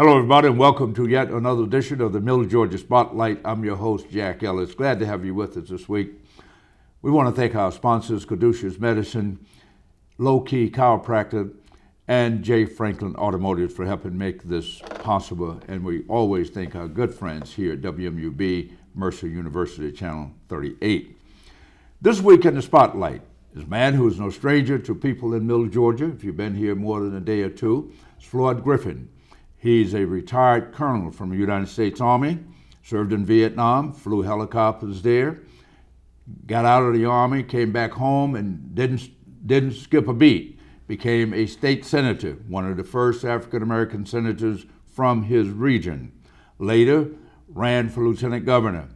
Hello, everybody, and welcome to yet another edition of the Milledgeville Spotlight. I'm your host, Jack Ellis. Glad to have you with us this week. We want to thank our sponsors, Caduceus Medicine, Low Key Chiropractor, and J. Franklin Automotive for helping make this possible. And we always thank our good friends here at WMUB, Mercer University, Channel 38. This week in the Spotlight is a man who is no stranger to people in Middle Georgia. If you've been here more than a day or two, it's Floyd Griffin. He's a retired colonel from the United States Army, served in Vietnam, flew helicopters there, got out of the Army, came back home, and didn't skip a beat. Became a state senator, one of the first African-American senators from his region. Later, ran for lieutenant governor,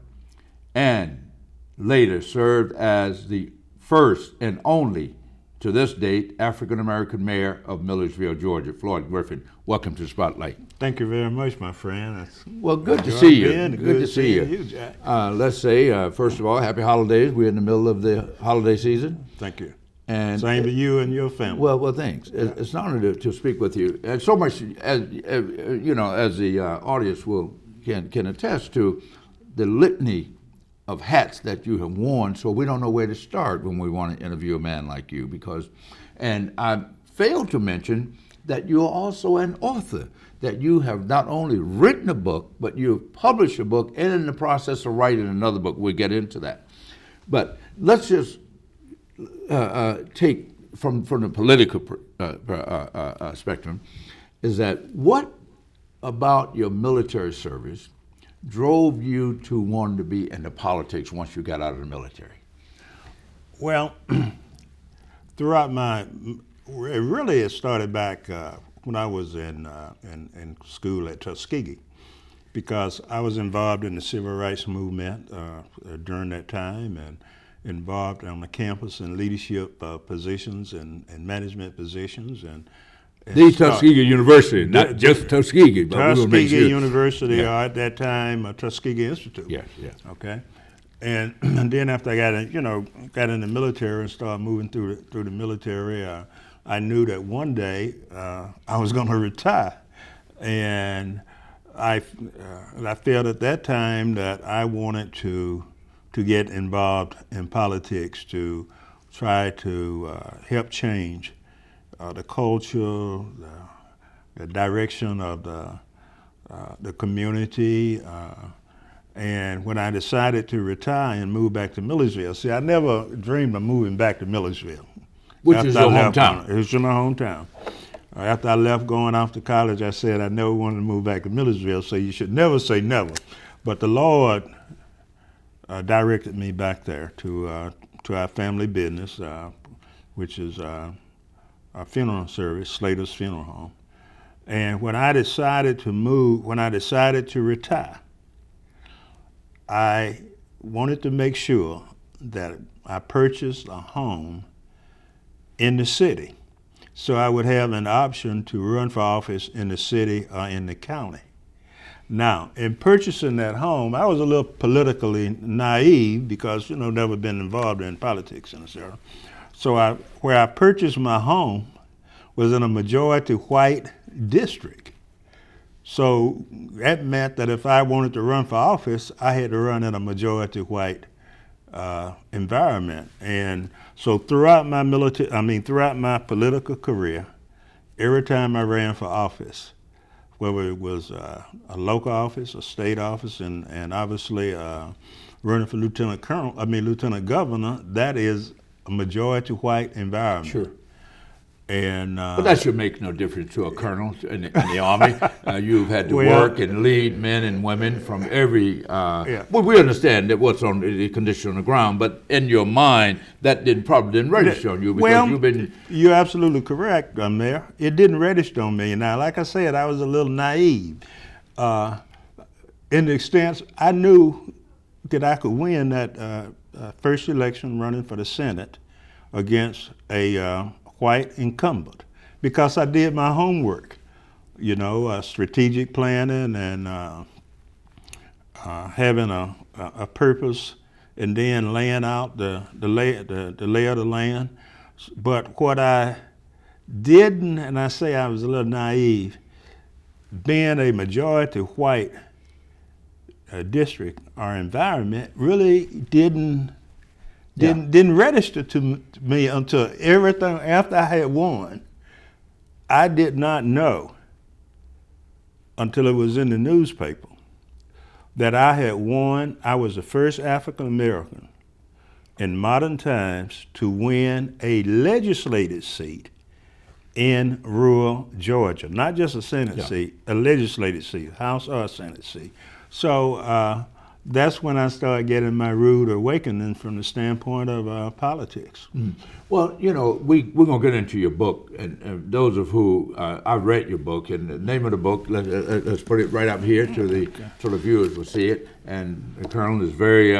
and later served as the first and only, to this date, African-American mayor of Milledgeville, Georgia. Floyd Griffin, welcome to the Spotlight. Thank you very much, my friend. Well, good to see you. Good to see you, Jack. Let's say, first of all, happy holidays. We're in the middle of the holiday season. Thank you. And same to you and your family. Well, thanks. It's an honor to speak with you. And so much, as the audience can attest to, the litany of hats that you have worn, so we don't know where to start when we want to interview a man like you. And I failed to mention that you're also an author, that you have not only written a book, but you've published a book and in the process of writing another book. We'll get into that. But let's just take from the political spectrum, is that what about your military service drove you to want to be into politics once you got out of the military? Well, throughout it started back when I was in school at Tuskegee, because I was involved in the civil rights movement during that time, and involved on the campus in leadership positions and management positions. And Tuskegee University, not just Tuskegee, but Tuskegee University, or at that time, Tuskegee Institute. Yes. Okay, and then after I got in the military and started moving through the military, I knew that one day I was going to retire, and I felt at that time that I wanted to get involved in politics to try to help change the culture, the direction of the community. And when I decided to retire and move back to Milledgeville, see, I never dreamed of moving back to Milledgeville. Which is your hometown. It was my hometown. After I left going off to college, I said I never wanted to move back to Milledgeville, so you should never say never. But the Lord directed me back there to our family business, which is our funeral service, Slater's Funeral Home. And when I decided to retire, I wanted to make sure that I purchased a home in the city, so I would have an option to run for office in the city or in the county. Now, in purchasing that home, I was a little politically naive because, never been involved in politics and etc. So where I purchased my home was in a majority white district. So that meant that if I wanted to run for office, I had to run in a majority white environment. And so throughout my political career, every time I ran for office, whether it was a local office, a state office, and obviously running for lieutenant governor, that is a majority white environment. Sure. And but that should make no difference to a colonel in the Army. You've had to work and lead men and women from every. Well, we understand that what's on the condition on the ground, but in your mind, that probably didn't register on you because you've been. You're absolutely correct, Mayor. It didn't register on me. Now, like I said, I was a little naive. In the extent I knew that I could win that first election running for the Senate against a white incumbent, because I did my homework, strategic planning and having a purpose, and then laying out the lay of the land. But what I didn't, and I say I was a little naive, being a majority white district or environment really didn't register to me until everything after I had won. I did not know until it was in the newspaper that I had won. I was the first African American in modern times to win a legislative seat in rural Georgia, not just a Senate seat, a legislative seat, House or Senate seat. So that's when I started getting my rude awakening from the standpoint of politics. Well, you know, we're going to get into your book, and those of who I've read your book, and the name of the book, let's put it right up here so the viewers will see it. And the Colonel is very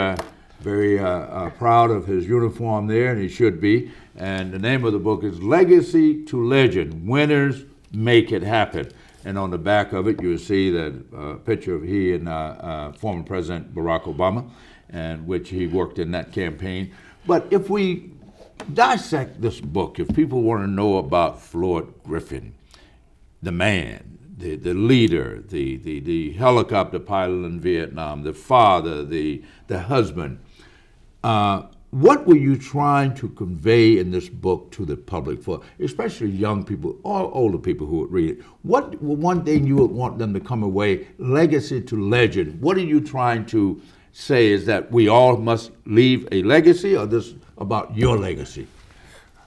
proud of his uniform there, and he should be. And the name of the book is Legacy to Legend: Winners Make It Happen. And on the back of it, you'll see that picture of he and former President Barack Obama, and which he worked in that campaign. But if we dissect this book, if people want to know about Floyd Griffin, the man, the leader, the helicopter pilot in Vietnam, the father, the husband, what were you trying to convey in this book to the public, for especially young people or older people who would read it? What one thing you would want them to come away, legacy to legend? What are you trying to say? Is that we all must leave a legacy, or this about your legacy?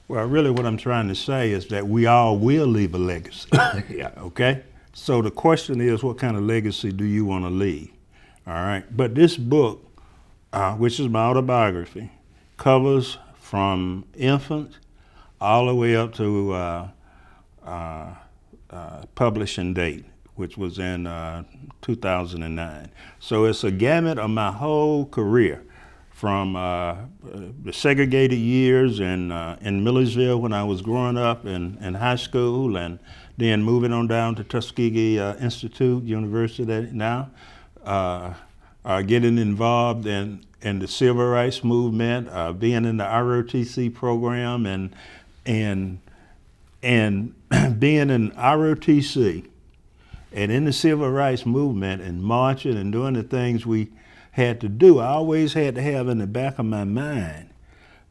Well, really what I'm trying to say is that we all will leave a legacy. Yeah. Okay? So the question is, what kind of legacy do you want to leave? All right? But this book, which is my autobiography, covers from infant all the way up to publishing date, which was in 2009. So it's a gamut of my whole career, from the segregated years in Milledgeville when I was growing up in high school, and then moving on down to Tuskegee Institute University now, getting involved in the civil rights movement, being in the ROTC program, and being in ROTC and in the civil rights movement and marching and doing the things we had to do. I always had to have in the back of my mind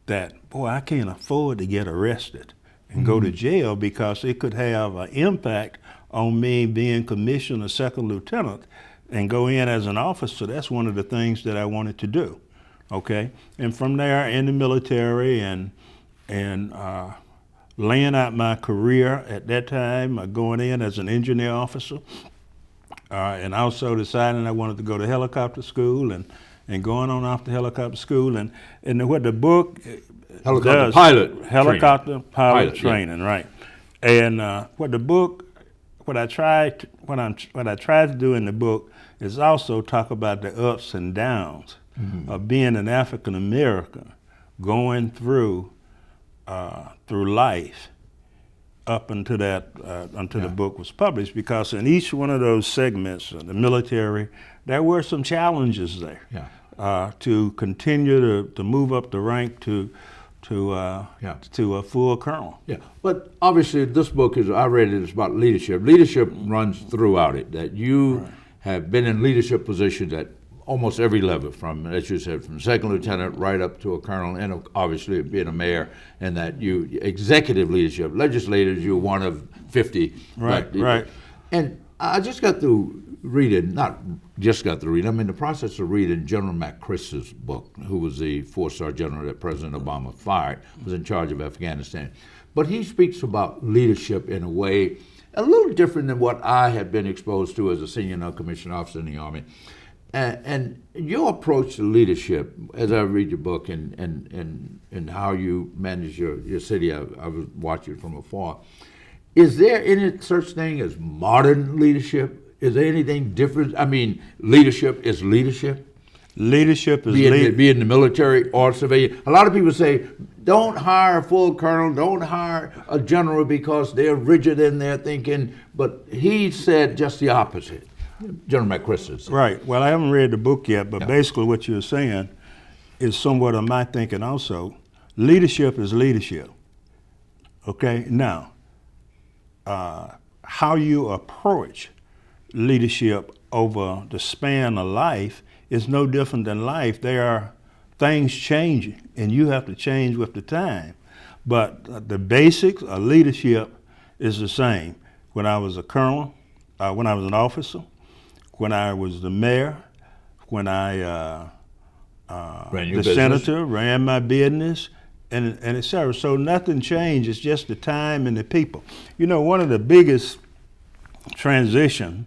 that, boy, I can't afford to get arrested and go to jail, because it could have an impact on me being commissioned a second lieutenant and go in as an officer. That's one of the things that I wanted to do, okay? And from there, in the military and laying out my career at that time, going in as an engineer officer, and also deciding I wanted to go to helicopter school and going on off to helicopter school. And what the book Helicopter pilot training, right? And what I tried to do in the book is also talk about the ups and downs of being an African American going through life up until the book was published, because in each one of those segments, the military, there were some challenges there to continue to move up the rank to a full colonel. Yeah, but obviously this book is, I read it, it's about leadership. Leadership runs throughout it, that you have been in leadership positions at almost every level, from, as you said, from second lieutenant right up to a colonel, and obviously being a mayor, and that you, executive leadership, legislators, you're one of 50. Right. And I just got through reading, not just got through reading, I'm in the process of reading General McChrys's book, who was the 4-star general that President Obama fired, was in charge of Afghanistan. But he speaks about leadership in a way a little different than what I had been exposed to as a senior non-commissioned officer in the Army. And your approach to leadership, as I read your book and how you manage your city, I was watching from afar. Is there any such thing as modern leadership? Is there anything different? I mean, leadership is leadership. Leadership is be in the military or civilian. A lot of people say, don't hire a full colonel, don't hire a general, because they're rigid in their thinking. But he said just the opposite. General McChrystal. Right. Well, I haven't read the book yet, but basically what you're saying is somewhat of my thinking also. Leadership is leadership. Okay? Now, how you approach leadership over the span of life is no different than life. There are things changing, and you have to change with the time. But the basics of leadership is the same. When I was a colonel, when I was an officer, when I was the mayor, when I the senator, ran my business, and et cetera. So nothing changed. It's just the time and the people. You know, one of the biggest transition,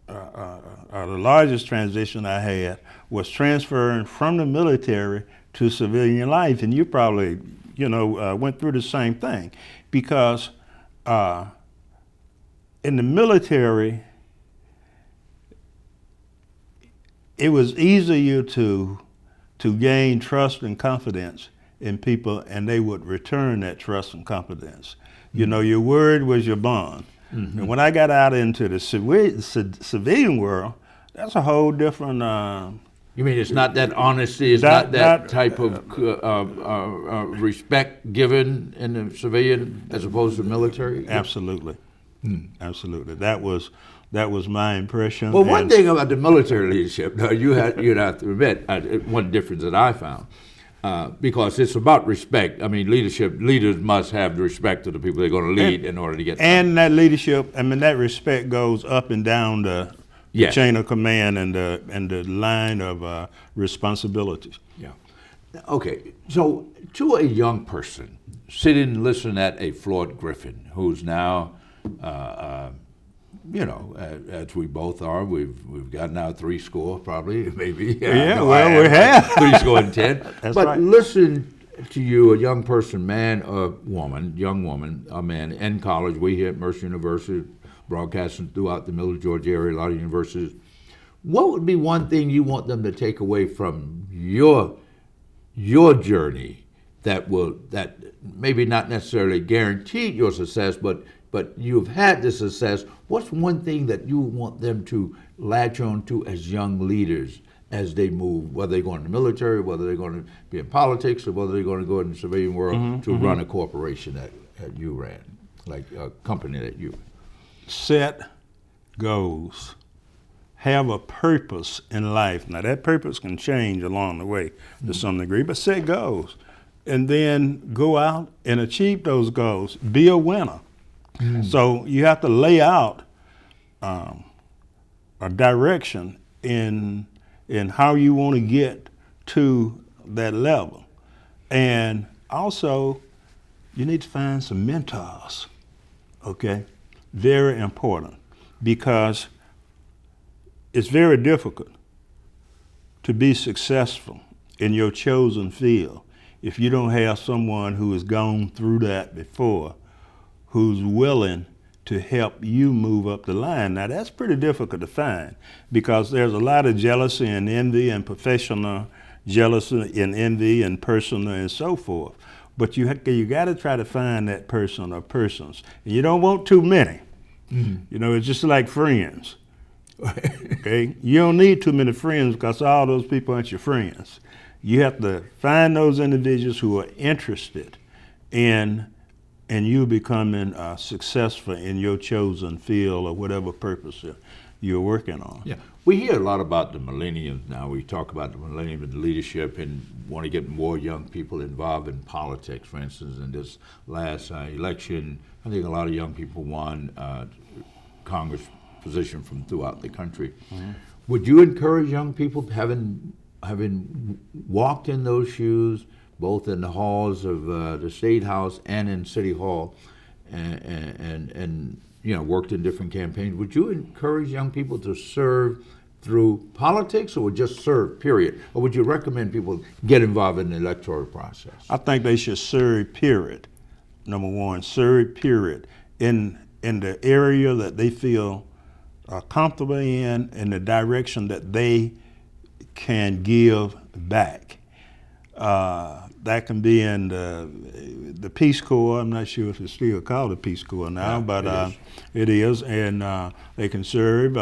or the largest transition I had was transferring from the military to civilian life, and you probably, went through the same thing, because in the military, it was easier to gain trust and confidence in people, and they would return that trust and confidence. Mm-hmm. Your word was your bond. Mm-hmm. And when I got out into the civilian world, that's a whole different. You mean it's not that honesty, it's not that type of respect given in the civilian as opposed to the military? Absolutely. Absolutely. That was my impression. Well, one thing about the military leadership, you'd have to admit, one difference that I found, because it's about respect. I mean, leaders must have the respect to the people they're going to lead in order to get. And that leadership, that respect goes up and down the chain of command and the line of responsibilities. Yeah. Okay. So, to a young person sitting listening at a Floyd Griffin, who's now, as we both are, we've got now 3 probably, maybe. We have 10. That's but right. Listen to you, a young person, man or woman, young woman, a man in college. We here at Mercer University, broadcasting throughout the Milledgeville area, a lot of universities. What would be one thing you want them to take away from your journey that maybe not necessarily guaranteed your success, but you've had the success? What's one thing that you want them to latch on to as young leaders as they move, whether they're going to the military, whether they're going to be in politics, or whether they're going to go in the civilian world to run a corporation that you ran, like a company that you ran? Set goals. Have a purpose in life. Now, that purpose can change along the way to some degree, but set goals. And then go out and achieve those goals. Be a winner. So you have to lay out a direction in how you want to get to that level. And also, you need to find some mentors, okay? Very important, because it's very difficult to be successful in your chosen field if you don't have someone who has gone through that before, who's willing to help you move up the line. Now, that's pretty difficult to find, because there's a lot of jealousy and envy, and professional jealousy and envy and personal and so forth. But you got to try to find that person or persons. And you don't want too many. It's just like friends. Okay? You don't need too many friends, because all those people aren't your friends. You have to find those individuals who are interested in you becoming successful in your chosen field or whatever purpose you're working on. Yeah, we hear a lot about the millennials now. We talk about the millennium and leadership, and want to get more young people involved in politics. For instance, in this last election, I think a lot of young people won Congress position from throughout the country. Would you encourage young people, having walked in those shoes, both in the halls of the State House and in City Hall, and worked in different campaigns, would you encourage young people to serve through politics, or just serve, period? Or would you recommend people get involved in the electoral process? I think they should serve, period. Number one, serve, period, in the area that they feel comfortable in the direction that they can give back. That can be in the Peace Corps. I'm not sure if it's still called the Peace Corps now, but it is. And they can serve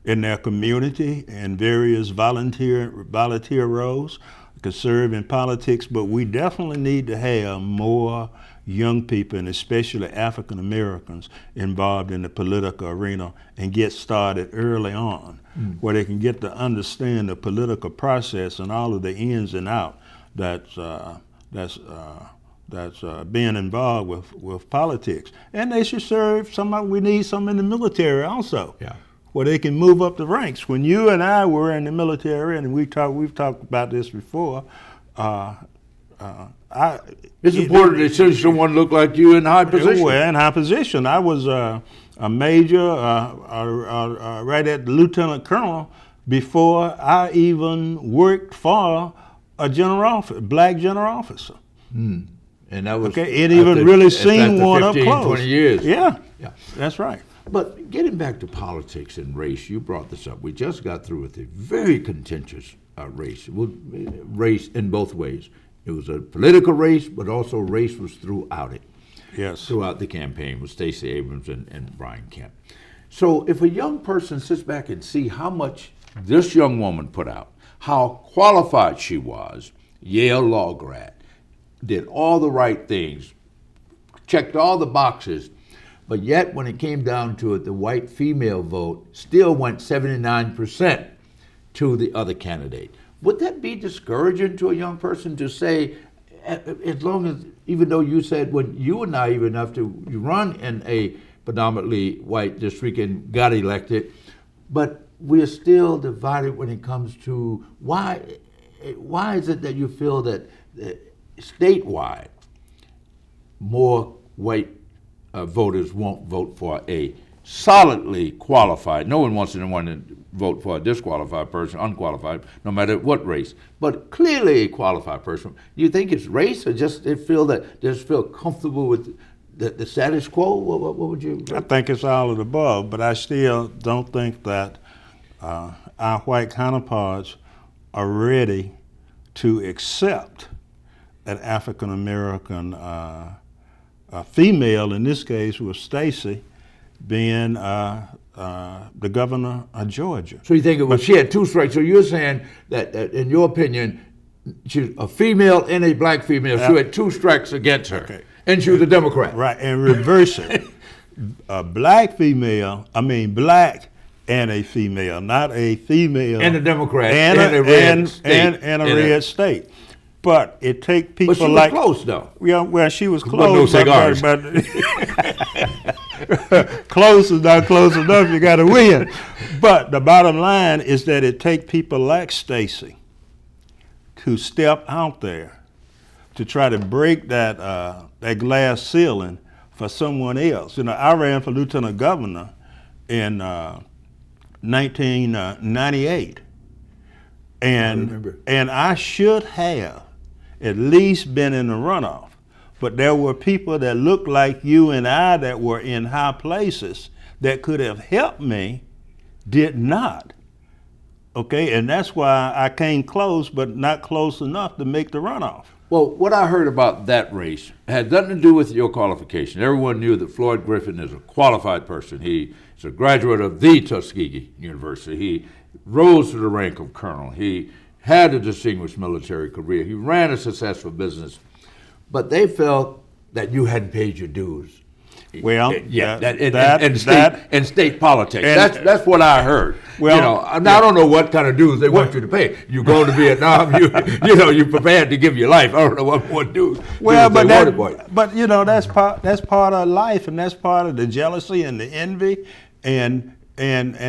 in their community in various volunteer roles. They can serve in politics, but we definitely need to have more young people, and especially African Americans, involved in the political arena and get started early on, where they can get to understand the political process and all of the ins and outs that's being involved with politics. And they should serve we need some in the military also. Yeah. Where they can move up the ranks. When you and I were in the military, and we've talked about this before, it's important to see someone look like you in high position. Well, in high position. I was a major, right at the lieutenant colonel, before I even worked for a black general officer. And that was it even really seen one up 15, close. 20 years. Yeah, that's right. But getting back to politics and race, you brought this up. We just got through with a very contentious race. Race in both ways. It was a political race, but also race was throughout it. Yes. Throughout the campaign with Stacey Abrams and Brian Kemp. So if a young person sits back and see how much this young woman put out, how qualified she was, Yale law grad, did all the right things, checked all the boxes, but yet when it came down to it, the white female vote still went 79% to the other candidate. Would that be discouraging to a young person to say, as long as, even though you said when you were naive enough to run in a predominantly white district and got elected, but we're still divided when it comes to why is it that you feel that statewide more white voters won't vote for a solidly qualified, no one wants anyone to vote for a disqualified person, unqualified, no matter what race, but clearly a qualified person. Do you think it's race, or just they feel comfortable with the status quo? What would you? I think it's all of the above, but I still don't think that our white counterparts are ready to accept an African American female, in this case was Stacey, being the governor of Georgia. So you think she had two strikes? So you're saying that in your opinion, she's a female and a black female. She had two strikes against her, and she was a Democrat. Right, and reverse it. A black and a female, not a female and a Democrat and a red state. But it take people but she was like close though. Yeah, well, she was But no close, cigars. but close is not close enough. You got to win. But the bottom line is that it take people like Stacey to step out there to try to break that glass ceiling for someone else. You know, I ran for lieutenant governor in 1998, and I should have at least been in the runoff. But there were people that looked like you and I that were in high places that could have helped me, did not. Okay, and that's why I came close, but not close enough to make the runoff. Well, what I heard about that race had nothing to do with your qualification. Everyone knew that Floyd Griffin is a qualified person. He is a graduate of the Tuskegee University. He rose to the rank of colonel. He had a distinguished military career. He ran a successful business. But they felt that you hadn't paid your dues. Well, in state politics. That's what I heard. Well, you know, I don't know what kind of dues they want you to pay. You go to Vietnam, you prepared to give your life. I don't know what dues. Well, but you know, that's part of life, and that's part of the jealousy and the envy, and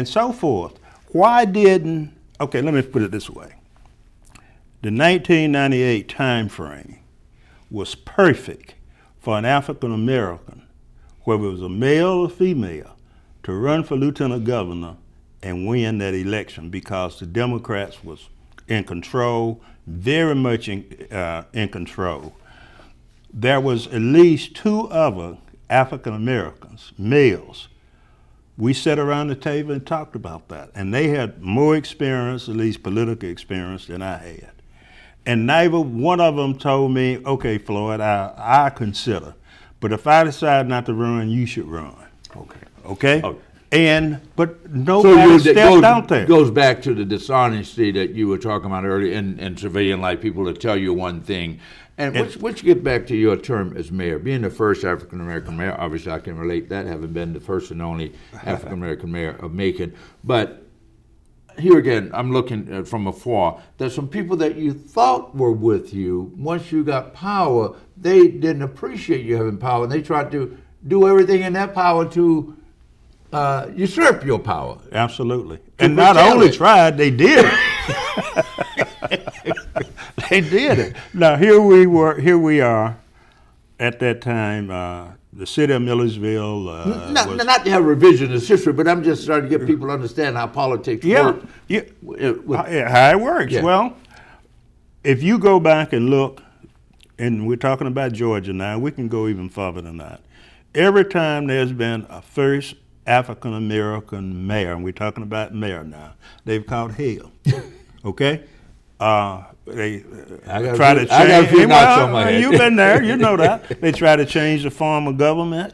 so forth. Why didn't? Okay, let me put it this way. The 1998 time frame was perfect for an African American, whether it was a male or female, to run for lieutenant governor and win that election, because the Democrats was in control, very much in control. There was at least two other African Americans, males. We sat around the table and talked about that, and they had more experience, at least political experience, than I had. And neither one of them told me, okay, Floyd, I consider. But if I decide not to run, you should run. Okay? But nobody stepped out there. It goes back to the dishonesty that you were talking about earlier in civilian life, people that tell you one thing And once you get back to your term as mayor, being the first African-American mayor, obviously I can relate that, having been the first and only African-American mayor of Macon. But here again, I'm looking from afar. There's some people that you thought were with you. Once you got power, they didn't appreciate you having power, and they tried to do everything in their power to usurp your power. Absolutely. And not only tried, they did it. They did it. Now here we are at that time, the city of Milledgeville. Not to have revisionist history, but I'm just trying to get people to understand how politics work. How it works. Yeah. Well, if you go back and look, and we're talking about Georgia now, we can go even further than that. Every time there's been a first African-American mayor, and we're talking about mayor now, they've caught hell. Okay? They try to change. You've been there, you know that. They try to change the form of government.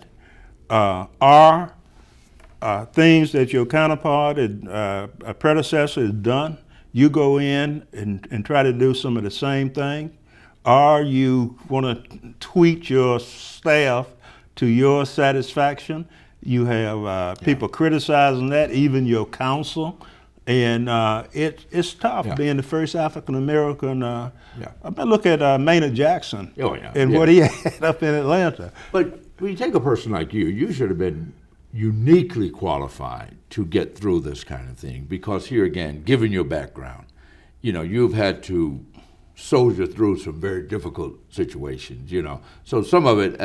Things that your counterpart, a predecessor, has done, you go in and try to do some of the same thing, or you want to tweak your staff to your satisfaction. You have people criticizing that, even your council. And it's tough being the first African-American. I look at Maynard Jackson and what he had up in Atlanta. But when you take a person like you should have been uniquely qualified to get through this kind of thing, because here again, given your background, you've had to soldier through some very difficult situations, So some of it,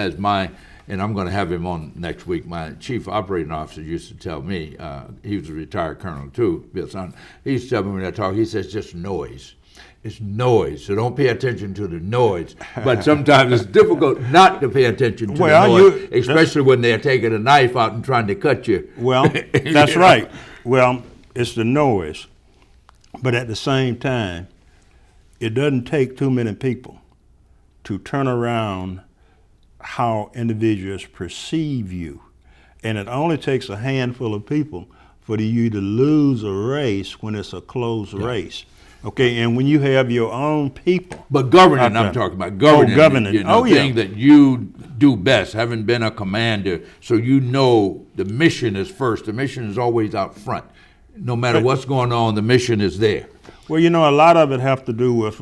and I'm going to have him on next week, my chief operating officer used to tell me, he was a retired colonel too, Bill Son, he used to tell me when I talk, he says, just noise. It's noise, so don't pay attention to the noise. But sometimes it's difficult not to pay attention to the noise, especially when they're taking a knife out and trying to cut you. Well, that's right. Well, it's the noise. But at the same time, it doesn't take too many people to turn around how individuals perceive you. And it only takes a handful of people for you to lose a race when it's a close race. Okay, and when you have your own people. But governing, I'm talking about governing. Thing that you do best, having been a commander, so the mission is first. The mission is always out front. No matter what's going on, the mission is there. Well, a lot of it have to do with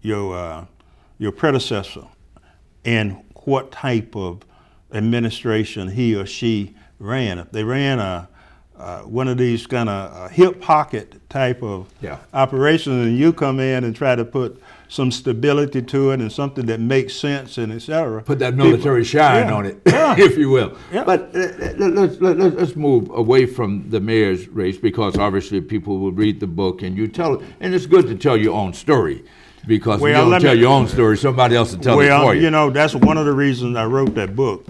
your predecessor and what type of administration he or she ran. If they ran one of these kind of hip pocket type of operations, and you come in and try to put some stability to it and something that makes sense and et cetera. Put that military shine on it, if you will. Yeah. But let's move away from the mayor's race, because obviously people will read the book and you tell it, and it's good to tell your own story. Because when you don't tell your own story, somebody else will tell it for you. That's one of the reasons I wrote that book,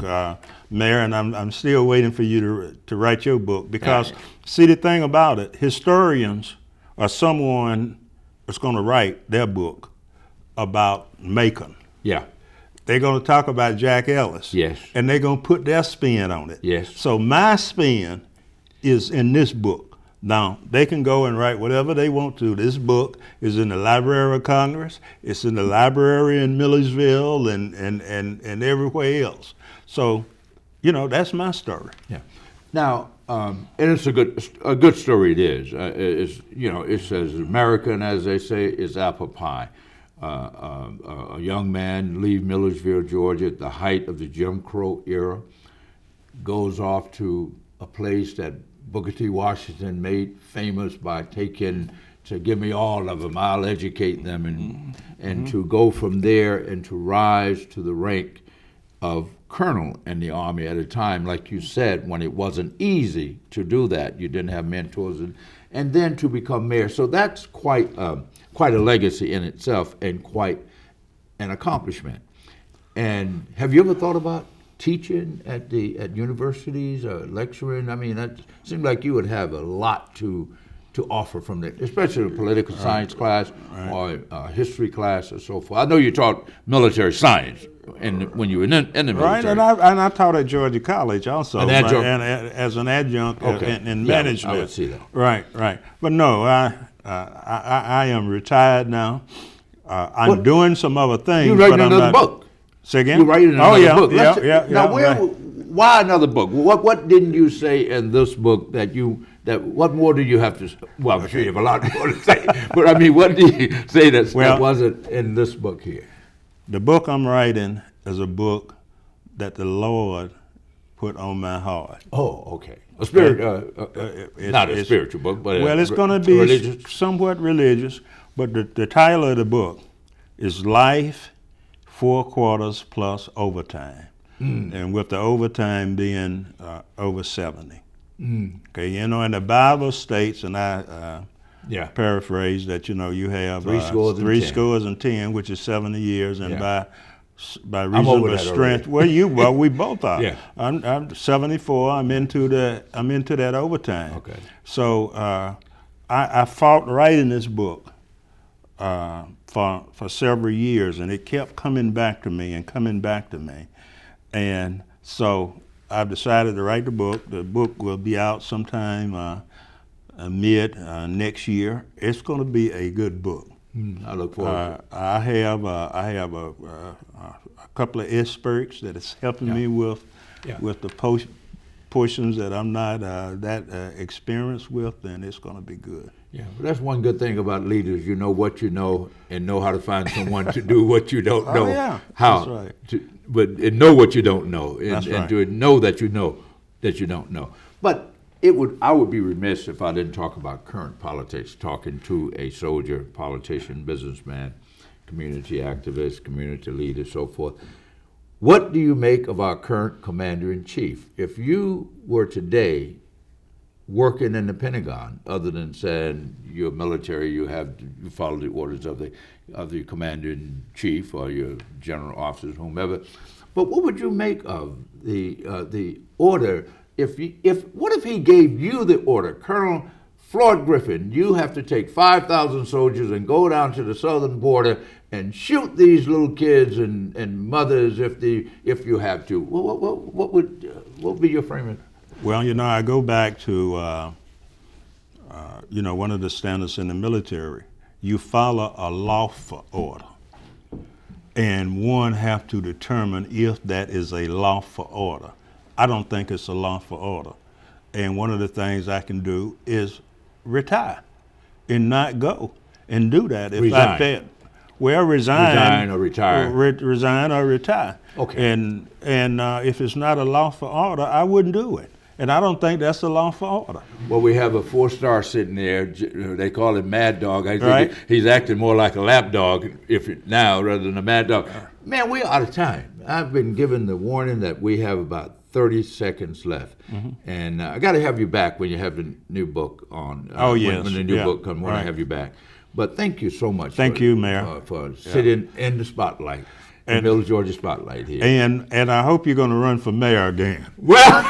Mayor, and I'm still waiting for you to write your book. Because, see, the thing about it, historians are someone that's going to write their book about Macon. Yeah. They're going to talk about Jack Ellis. Yes. And they're going to put their spin on it. Yes. So my spin is in this book. Now, they can go and write whatever they want to. This book is in the Library of Congress. It's in the library in Milledgeville and everywhere else. So, that's my story. Yeah. Now, and it's a good story. It is. It's as American as they say is apple pie. A young man leaves Milledgeville, Georgia, at the height of the Jim Crow era, goes off to a place that Booker T. Washington made famous by taking to give me all of them, I'll educate them, and to go from there and to rise to the rank of colonel in the Army at a time, like you said, when it wasn't easy to do that. You didn't have mentors, and then to become mayor. So that's quite a legacy in itself and quite an accomplishment. And have you ever thought about teaching at universities or lecturing? I mean, that seems like you would have a lot to offer from that, especially a political science class or a history class or so forth. I know you taught military science when you were in the military. Right, and I taught at Georgia College also, and as an adjunct in management. I would see that. Right. But no, I am retired now. I'm doing some other things. You writing but I'm another not, book? Say again? You writing another book? Yeah. Now, why another book? What didn't you say in this book what more do you have to say? Well, I'm sure you have a lot more to say, but I mean, what did you say that wasn't in this book here? The book I'm writing is a book that the Lord put on my heart. Oh, okay. A spirit, not a spiritual book, but it's going to be religious. Somewhat religious. But the title of the book is Life 4 Quarters plus Overtime, and with the overtime being over 70. Okay, you know, and the Bible states, and I paraphrase that, you know, you have three scores and 10, which is 70 years, and by reason of strength. Well, we both are. Yeah. I'm 74. I'm into that overtime. Okay. So I fought writing this book for several years, and it kept coming back to me, and so I've decided to write the book. The book will be out sometime mid next year. It's going to be a good book. I look forward to it. I have a couple of experts that is helping me with the portions that I'm not that experienced with, and it's going to be good. Yeah, but that's one good thing about leaders. You know what you know, and know how to find someone to do what you don't know. How? That's right. And know what you don't know, and to know that you know that you don't know. But I would be remiss if I didn't talk about current politics, talking to a soldier, politician, businessman, community activist, community leader, so forth. What do you make of our current commander-in-chief? If you were today working in the Pentagon, other than saying you're military, you follow the orders of the commander-in-chief or your general officers, whomever, but what would you make of the order? What if he gave you the order, Colonel Floyd Griffin, you have to take 5,000 soldiers and go down to the southern border and shoot these little kids and mothers if you have to. What would be your framing? Well, you know, I go back to one of the standards in the military. You follow a lawful order, and one have to determine if that is a lawful order. I don't think it's a lawful order. And one of the things I can do is retire and not go and do that. If I fail. Well, resign or retire. Resign or retire. Okay. And if it's not a lawful order, I wouldn't do it. And I don't think that's a lawful order. Well, we have a 4-star sitting there. They call him Mad Dog. I think he's acting more like a lap dog now rather than a mad dog. Man, we're out of time. I've been given the warning that we have about 30 seconds left. And I got to have you back when you have the new book on. Yes. When the new book comes, I want to have you back. But thank you so much. Thank you, Mayor. For sitting in the spotlight, the Middle Georgia spotlight here. And I hope you're going to run for mayor again. Well,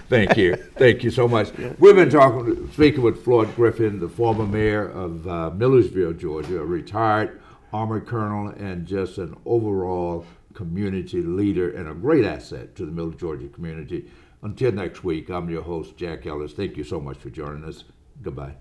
thank you so much. We've been speaking with Floyd Griffin, the former mayor of Milledgeville, Georgia, a retired Army colonel and just an overall community leader and a great asset to the Middle Georgia community. Until next week, I'm your host, Jack Ellis. Thank you so much for joining us. Goodbye.